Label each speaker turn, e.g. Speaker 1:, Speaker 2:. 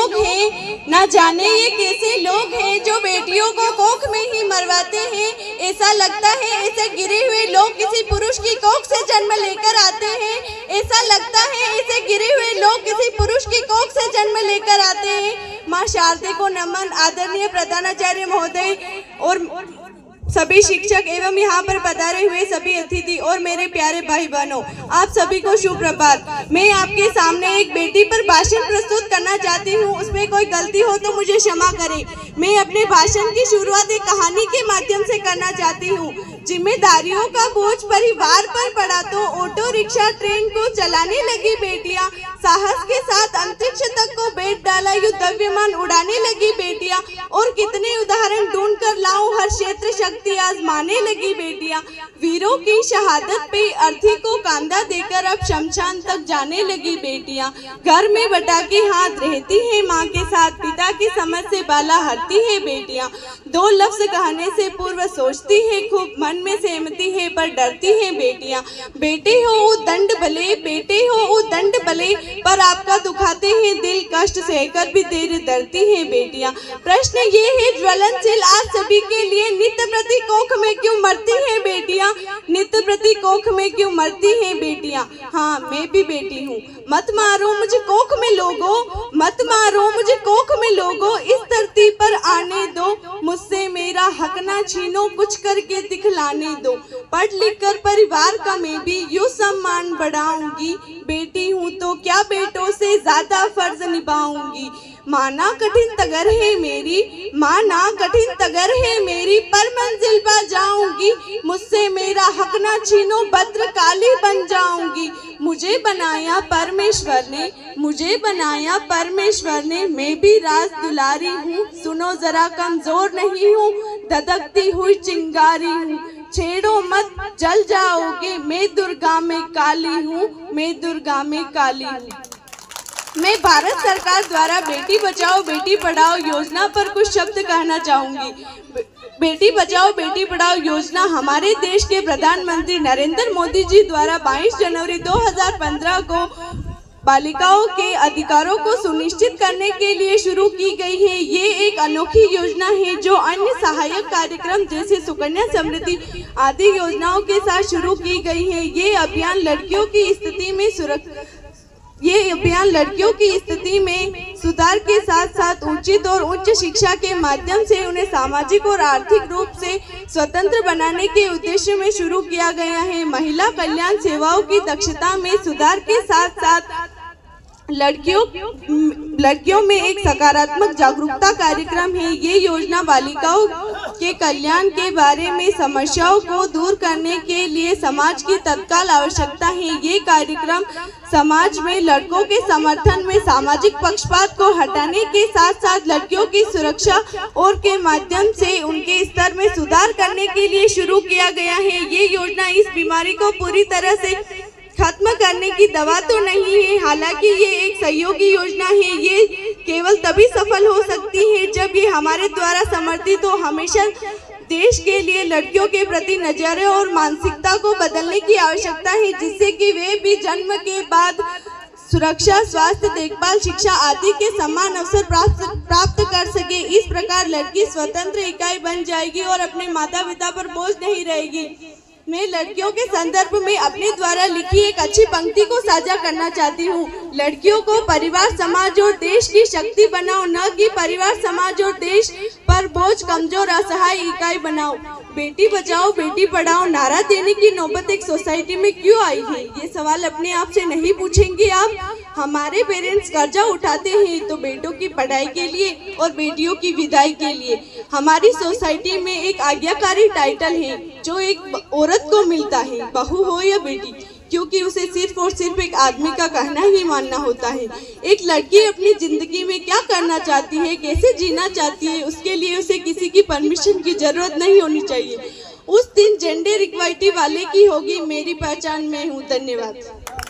Speaker 1: लोग हैं, ना जाने ये कैसे लोग हैं जो बेटियों को कोख में ही मरवाते हैं। ऐसा लगता है ऐसे गिरे हुए लोग किसी पुरुष की कोख से जन्म लेकर आते हैं। ऐसा लगता है ऐसे गिरे हुए लोग किसी पुरुष की कोख से जन्म लेकर आते हैं। माँ शारदे को नमन। आदरणीय प्रधानाचार्य महोदय और सभी शिक्षक एवं यहाँ पर पधारे हुए सभी अतिथि और मेरे प्यारे भाई बहनों, आप सभी को शुभ प्रभात। मैं आपके सामने एक बेटी पर भाषण प्रस्तुत करना चाहती हूँ। उसमें कोई गलती हो तो मुझे क्षमा करें। मैं अपने भाषण की शुरुआत एक कहानी के माध्यम से करना चाहती हूँ। जिम्मेदारियों का बोझ परिवार पर पड़ा तो ऑटो रिक्शा ट्रेन को चलाने लगी बेटियां। साहस के साथ अंतरिक्ष तक को बैठ डाला, युद्ध विमान उड़ाने लगी बेटियां। और कितने उदाहरण ढूंढ कर लाऊं, हर क्षेत्र शक्ति आजमाने लगी बेटियां। वीरों की शहादत पे अर्थी को कांधा देकर अब शमशान तक जाने लगी बेटियां। घर में बटाके हाथ रहती है माँ के साथ, पिता की समझ से बाला हरती है बेटियां। दो लफ्ज कहने से पूर्व सोचती है खूब, मन में सहमती है पर डरती है बेटियां। बेटे हो वो दंड भले, बेटे हो वो दंड भले, पर आपका दुखाते हैं दिल, कष्ट सहकर भी देर डरती है बेटियां। प्रश्न ये है ज्वलनशील आज सभी के लिए, नित्य प्रति कोख में क्यों मरती है बेटियां? नित्य प्रति कोख में क्यों मरती है बेटियां? हाँ, मैं भी बेटी हूँ। मत मारो मुझे कोख में लोगो, मत मारो मुझे कोख में लोगो, इस धरती पर आने दो, मुझसे मेरा हक ना छीनो, कुछ करके दिखलाने दो। पढ़ लिख कर परिवार का मैं भी यूं सम्मान बढ़ाऊंगी, बेटी हूँ तो क्या बेटों से ज्यादा फर्ज निभाऊंगी। माना कठिन तगर है मेरी, माना कठिन तगर है मेरी, पर मंजिल पा जाऊंगी, मुझसे मेरा हक ना छीनो, भद्रकाली बन जाऊंगी। मुझे बनाया परमेश्वर ने, मुझे बनाया परमेश्वर ने, मैं भी राज दुलारी हूँ, सुनो जरा कमजोर नहीं हूँ, धधकती हुई चिंगारी हूँ। छेड़ो मत जल जाओगे, मैं दुर्गा में काली हूँ, मैं दुर्गा में काली हूँ। मैं भारत सरकार द्वारा बेटी बचाओ बेटी पढ़ाओ योजना पर कुछ शब्द कहना चाहूंगी। बेटी बचाओ बेटी पढ़ाओ योजना हमारे देश के प्रधानमंत्री नरेंद्र मोदी जी द्वारा 22 जनवरी 2015 को बालिकाओं के अधिकारों को सुनिश्चित करने के लिए शुरू की गई है। ये एक अनोखी योजना है जो अन्य सहायक कार्यक्रम जैसे सुकन्या समृद्धि आदि योजनाओं के साथ शुरू की गई है। ये अभियान लड़कियों की स्थिति में सुधार के साथ साथ उचित और उच्च शिक्षा के माध्यम से उन्हें सामाजिक और आर्थिक रूप से स्वतंत्र बनाने के उद्देश्य में शुरू किया गया है। महिला कल्याण सेवाओं की दक्षता में सुधार के साथ साथ लड़कियों में एक सकारात्मक जागरूकता कार्यक्रम है। ये योजना बालिकाओं के कल्याण के बारे में समस्याओं को दूर करने के लिए समाज की तत्काल आवश्यकता है। ये कार्यक्रम समाज में लड़कों के समर्थन में सामाजिक पक्षपात को हटाने के साथ साथ लड़कियों की सुरक्षा और के माध्यम से उनके स्तर में सुधार करने के लिए शुरू किया गया है। ये योजना इस बीमारी को पूरी तरह से खत्म करने की दवा तो नहीं है, हालांकि ये एक सहयोगी योजना है। ये केवल तभी सफल हो सकती है जब ये हमारे द्वारा समर्थित हो। हमेशा देश के लिए लड़कियों के प्रति नजरिए और मानसिकता को बदलने की आवश्यकता है, जिससे कि वे भी जन्म के बाद सुरक्षा, स्वास्थ्य, देखभाल, शिक्षा आदि के समान अवसर प्राप्त कर सके। इस प्रकार लड़की स्वतंत्र इकाई बन जाएगी और अपने माता पिता पर बोझ नहीं रहेगी। मैं लड़कियों के संदर्भ में अपने द्वारा लिखी एक अच्छी पंक्ति को साझा करना चाहती हूँ। लड़कियों को परिवार, समाज और देश की शक्ति बनाओ, न कि परिवार, समाज और देश पर बोझ, कमजोर, असहाय इकाई बनाओ। बेटी बचाओ बेटी पढ़ाओ नारा देने की नौबत एक सोसाइटी में क्यों आई है? ये सवाल अपने आप से नहीं पूछेंगे आप? हमारे पेरेंट्स कर्जा उठाते हैं तो बेटों की पढ़ाई के लिए और बेटियों की विदाई के लिए। हमारी सोसाइटी में एक आज्ञाकारी टाइटल है जो एक औरत को मिलता है, बहू हो या बेटी, क्योंकि उसे सिर्फ और सिर्फ एक आदमी का कहना ही मानना होता है। एक लड़की अपनी जिंदगी में क्या करना चाहती है, कैसे जीना चाहती है, उसके लिए उसे किसी की परमिशन की जरूरत नहीं होनी चाहिए। उस दिन जेंडर इक्वालिटी वाले की होगी मेरी पहचान मैं हूँ। धन्यवाद।